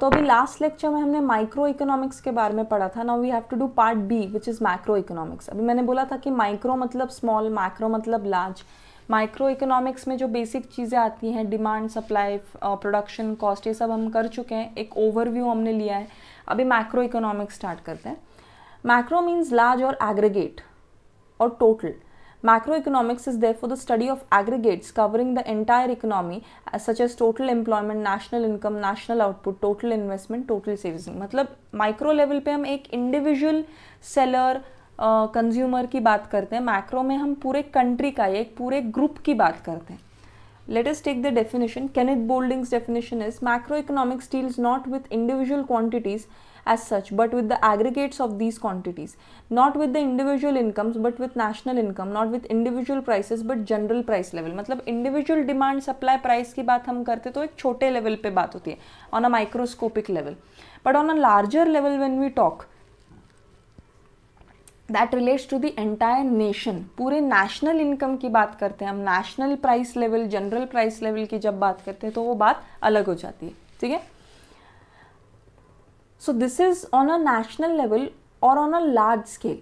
तो अभी last lecture में हमने माइक्रो इकोनॉमिक्स के बारे में पढ़ा था. Now we have to do part B which is macro economics. अभी मैंने बोला था कि माइक्रो मतलब स्मॉल, मैक्रो मतलब लार्ज. माइक्रो इकोनॉमिक्स में जो बेसिक चीज़ें आती हैं, डिमांड, सप्लाई, प्रोडक्शन, कॉस्ट, ये सब हम कर चुके हैं. एक ओवरव्यू हमने लिया है. अभी मैक्रो इकोनॉमिक्स स्टार्ट करते हैं. मैक्रो मीन्स लार्ज और एग्रीगेट और total. Macroeconomics is therefore the study of aggregates covering the entire economy such as total employment, national income, national output, total investment, total savings. मतलब micro level पे हम एक individual seller consumer की बात करते हैं. मैक्रो में हम पूरे कंट्री का, एक पूरे ग्रुप की बात करते हैं. Let us take the definition. Kenneth Boulding's definition is macroeconomics deals not with individual quantities as such, but with the aggregates of these quantities. Not with the individual incomes, but with national income. Not with individual prices, but general price level. मतलब individual demand, supply, price की बात हम करते तो एक छोटे level पे बात होती है, on a microscopic level. But on a larger level when we talk, that relates to the entire nation. पूरे नेशनल इनकम की बात करते हैं हम. National price level, general price level की जब बात करते हैं तो वो बात अलग हो जाती है. ठीक है. So this is on a national level और ऑन अ लार्ज स्केल.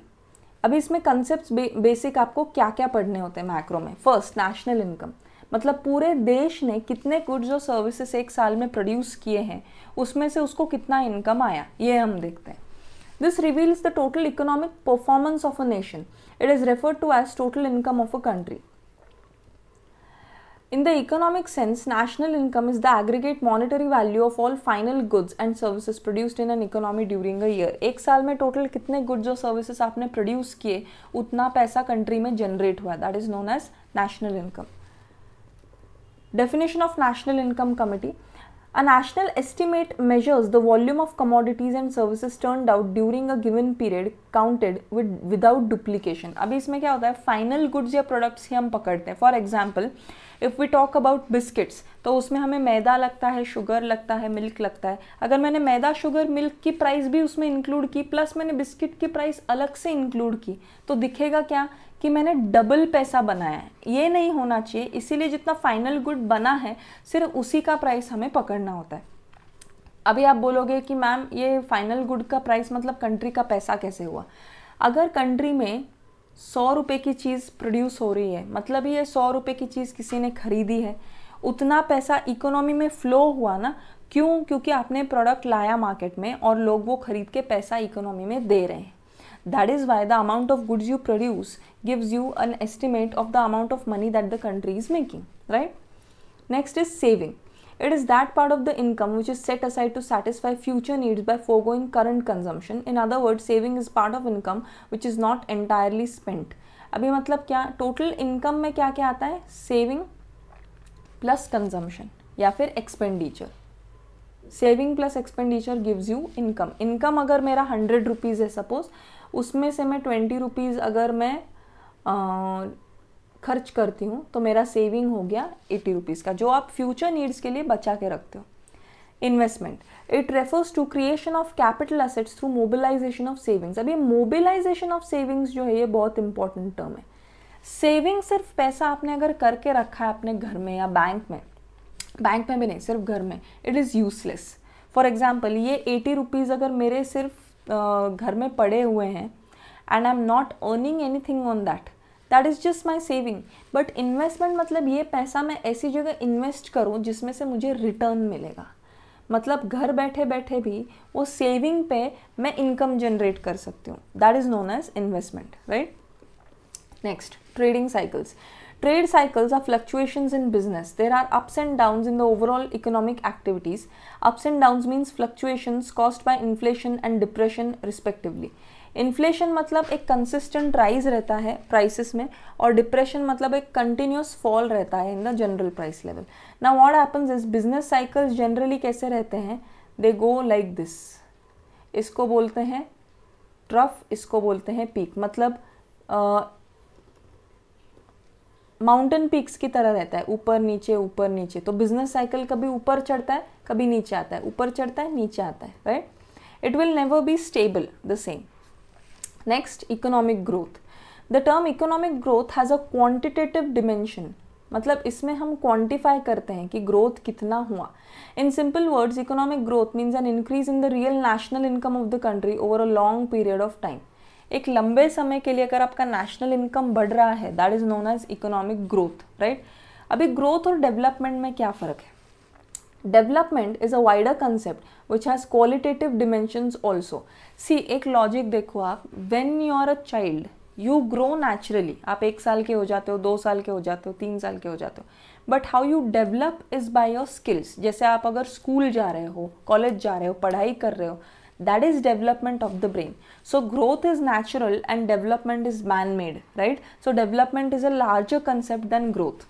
अभी इसमें कंसेप्ट बेसिक आपको क्या क्या पढ़ने होते हैं मैक्रो में. फर्स्ट, नेशनल इनकम मतलब पूरे देश ने कितने गुड्स और सर्विसेज एक साल में प्रोड्यूस किए हैं, उसमें से उसको कितना इनकम आया, ये हम देखते हैं. This reveals the total economic performance of a nation. It is referred to as total income of a country. In the economic sense, national income is the aggregate monetary value of all final goods and services produced in an economy during a year. एक साल में total कितने goods और services आपने produce किए, उतना पैसा country में जनरेट हुआ. That is known as national income. Definition of National Income Committee. A national estimate measures the volume of commodities and services turned out during a given period counted without duplication. अभी इसमें क्या होता है, final goods या products ही हम पकड़ते हैं. For example if we talk about biscuits, तो उसमें हमें मैदा लगता है, शुगर लगता है, मिल्क लगता है. अगर मैंने मैदा, शुगर, मिल्क की प्राइस भी उसमें इंक्लूड की, प्लस मैंने बिस्किट की प्राइस अलग से इंक्लूड की, तो दिखेगा क्या कि मैंने डबल पैसा बनाया है. ये नहीं होना चाहिए. इसीलिए जितना फाइनल गुड बना है सिर्फ उसी का प्राइस हमें पकड़ना होता है. अभी आप बोलोगे कि मैम ये फाइनल गुड का प्राइस मतलब कंट्री का पैसा कैसे हुआ. अगर कंट्री में 100 रुपये की चीज़ प्रोड्यूस हो रही है, मतलब ये 100 रुपये की चीज़ किसी ने खरीदी है, उतना पैसा इकोनॉमी में फ्लो हुआ ना. क्यों? क्योंकि आपने प्रोडक्ट लाया मार्केट में और लोग वो खरीद के पैसा इकोनॉमी में दे रहे हैं. That is why the amount of goods you produce gives you an estimate of the amount of money that the country is making, right? Next is saving. It is that part of the income which is set aside to satisfy future needs by foregoing current consumption. In other words, saving is part of income which is not entirely spent. अभी मतलब क्या, total income में क्या क्या आता है, saving plus consumption या फिर expenditure. Saving plus expenditure gives you income. Income अगर मेरा 100 रुपीज़ है सपोज, उसमें से मैं 20 रुपीज़ अगर मैं खर्च करती हूँ तो मेरा सेविंग हो गया 80 रुपीज़ का, जो आप फ्यूचर नीड्स के लिए बचा के रखते हो. Investment, it refers to creation of capital assets through mobilisation of savings. अभी मोबिलाइजेशन ऑफ सेविंग्स जो है ये बहुत इंपॉर्टेंट टर्म है. सेविंग सिर्फ पैसा आपने अगर करके रखा है अपने घर में या बैंक में भी नहीं, सिर्फ घर में, it is useless. For example ये 80 रुपीज़ अगर मेरे सिर्फ घर में पड़े हुए हैं and I am not earning anything on that is just my saving. But investment मतलब ये पैसा मैं ऐसी जगह इन्वेस्ट करूँ जिसमें से मुझे रिटर्न मिलेगा. मतलब घर बैठे बैठे भी वो सेविंग पे मैं इनकम जनरेट कर सकती हूँ. That is known as investment, right. Next, trading cycles. Trade cycles are fluctuations in business. There are ups and downs in the overall economic activities. Ups and downs means fluctuations caused by inflation and depression respectively. Inflation मतलब एक consistent rise रहता है prices में, और depression मतलब एक continuous fall रहता है in the general price level. Now what happens is business cycles generally कैसे रहते हैं? They go like this. इसको बोलते हैं trough, इसको बोलते हैं peak. मतलब माउंटेन पीक्स की तरह रहता है, ऊपर नीचे. तो बिजनेस साइकिल कभी ऊपर चढ़ता है, कभी नीचे आता है, ऊपर चढ़ता है, नीचे आता है, right. It will never be stable the same. Next, economic growth. The term economic growth has a quantitative dimension. मतलब इसमें हम क्वांटिफाई करते हैं कि ग्रोथ कितना हुआ। In simple words, economic growth means an increase in the real national income of the country over a long period of time. एक लंबे समय के लिए अगर आपका नेशनल इनकम बढ़ रहा है, that is known as economic growth, right. अभी ग्रोथ और डेवलपमेंट में क्या फ़र्क है? Development is a wider concept which has qualitative dimensions also. See, एक लॉजिक देखो आप, when you are a child you grow naturally, आप 1 साल के हो जाते हो, 2 साल के हो जाते हो, 3 साल के हो जाते हो, but how you develop is by your skills. जैसे आप अगर स्कूल जा रहे हो, कॉलेज जा रहे हो, पढ़ाई कर रहे हो, that is development of the brain. So growth is natural and development is man made, right. So development is a larger concept than growth.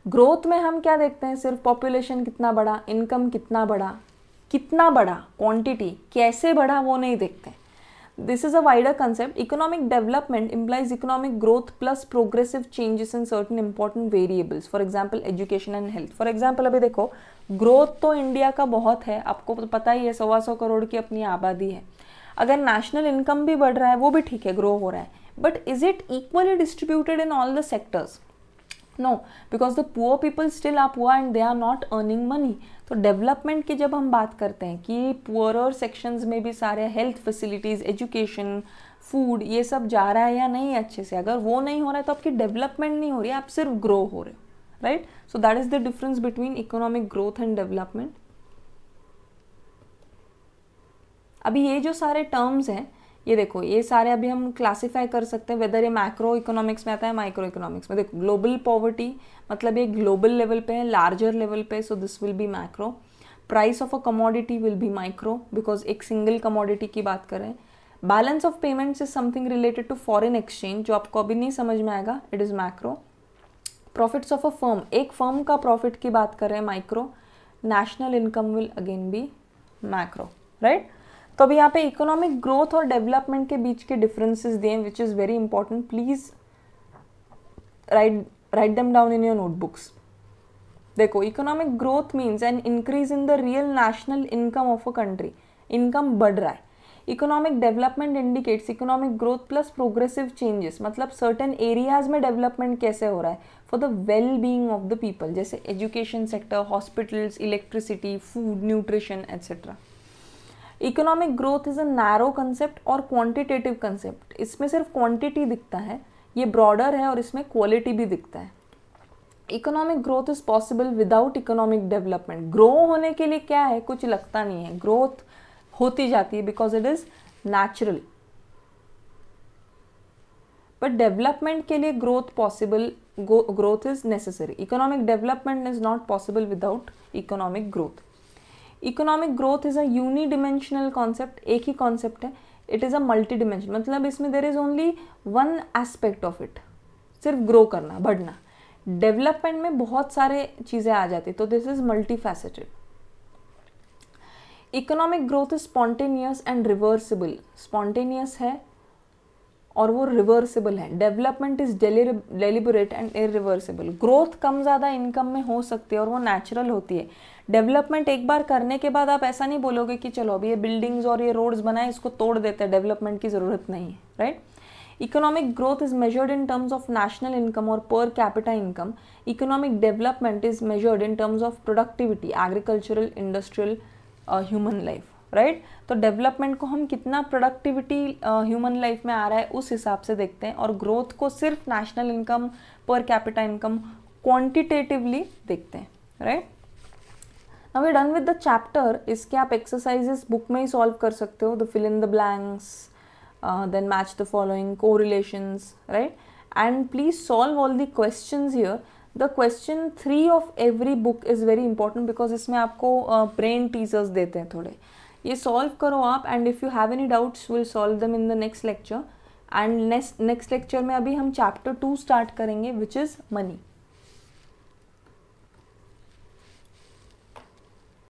Growth में हम क्या देखते हैं? सिर्फ पॉपुलेशन कितना बढ़ा, इनकम कितना बढ़ा, क्वांटिटी कैसे बढ़ा, वो नहीं देखते। This is a wider concept. Economic development implies economic growth plus progressive changes in certain important variables, for example education and health. For example अभी देखो, ग्रोथ तो इंडिया का बहुत है, आपको तो पता ही है, 125 करोड़ की अपनी आबादी है। अगर नेशनल इनकम भी बढ़ रहा है, वो भी ठीक है, ग्रो हो रहा है, but is it equally distributed in all the sectors? No, because the poor people still are poor and they are not earning money. तो डेवलपमेंट की जब हम बात करते हैं कि पुअरर सेक्शंस में भी सारे हेल्थ फैसिलिटीज़, एजुकेशन, फूड, ये सब जा रहा है या नहीं अच्छे से, अगर वो नहीं हो रहा है तो आपकी डेवलपमेंट नहीं हो रही है, आप सिर्फ ग्रो हो रहे हो, right. So that is the difference between economic growth and development. अभी ये जो सारे टर्म्स हैं, ये देखो, ये सारे अभी हम क्लासीफाई कर सकते हैं वेदर ये मैक्रो इकोनॉमिक्स में आता है, माइक्रो इकोनॉमिक्स में। देखो, ग्लोबल पॉवर्टी मतलब ये ग्लोबल लेवल पे है, लार्जर लेवल पे, so this will be macro. Price of a commodity will be micro, because एक सिंगल कमोडिटी की बात कर रहे हैं। Balance of payments is something related to foreign exchange, जो आपको अभी नहीं समझ में आएगा, it is macro. Profits of a firm, एक फर्म का प्रॉफिट की बात कर रहे हैं, micro. National income will again be macro, right. तो अभी यहाँ पे इकोनॉमिक ग्रोथ और डेवलपमेंट के बीच के डिफरेंसेस दिए, which is very important. Please write them down in your notebooks. देखो, economic growth means an increase in the real national income of a country, income बढ़ रहा है। Economic development indicates economic growth plus progressive changes, मतलब certain areas में development कैसे हो रहा है for the well being of the people, जैसे education sector, hospitals, electricity, food, nutrition etcetera. Economic growth is a narrow concept और quantitative concept. इसमें सिर्फ क्वांटिटी दिखता है, ये ब्रॉडर है, और इसमें क्वालिटी भी दिखता है। Economic growth is possible without economic development. Grow होने के लिए क्या है, कुछ लगता नहीं है, ग्रोथ होती जाती है because it is natural. But development के लिए growth possible, growth is necessary. Economic development is not possible without economic growth. Economic growth is a unidimensional concept, एक ही कॉन्सेप्ट है। It is a multi dimension, मतलब इसमें there is only one aspect of it, सिर्फ grow करना, बढ़ना। Development में बहुत सारे चीज़ें आ जाती, तो this is multi faceted. Economic growth is spontaneous and reversible. Spontaneous है और वो रिवर्सिबल है। Development is deliberate and irreversible. Growth कम ज़्यादा इनकम में हो सकती है और वो नेचुरल होती है। डेवलपमेंट एक बार करने के बाद आप ऐसा नहीं बोलोगे कि चलो अभी ये बिल्डिंग्स और ये रोड्स बनाए, इसको तोड़ देते हैं, डेवलपमेंट की ज़रूरत नहीं है, right. Economic growth is measured in terms of national income और per capita income. Economic development is measured in terms of productivity, agricultural, industrial, human life, right. तो डेवलपमेंट को हम कितना प्रोडक्टिविटी ह्यूमन लाइफ में आ रहा है उस हिसाब से देखते हैं, और ग्रोथ को सिर्फ national income, per capita income, quantitatively देखते हैं, right. Now we done with the chapter. इसके आप एक्सरसाइजेस बुक में ही सॉल्व कर सकते हो, the fill in the blanks, then match the following, correlations, right, and please solve all the questions here. The question 3 of every book is very important because इसमें आपको brain teasers देते हैं थोड़े, ये सॉल्व करो आप, and if you have any doubts will solve them in the next lecture. And next lecture में अभी हम चैप्टर 2 स्टार्ट करेंगे, विच इज़ मनी।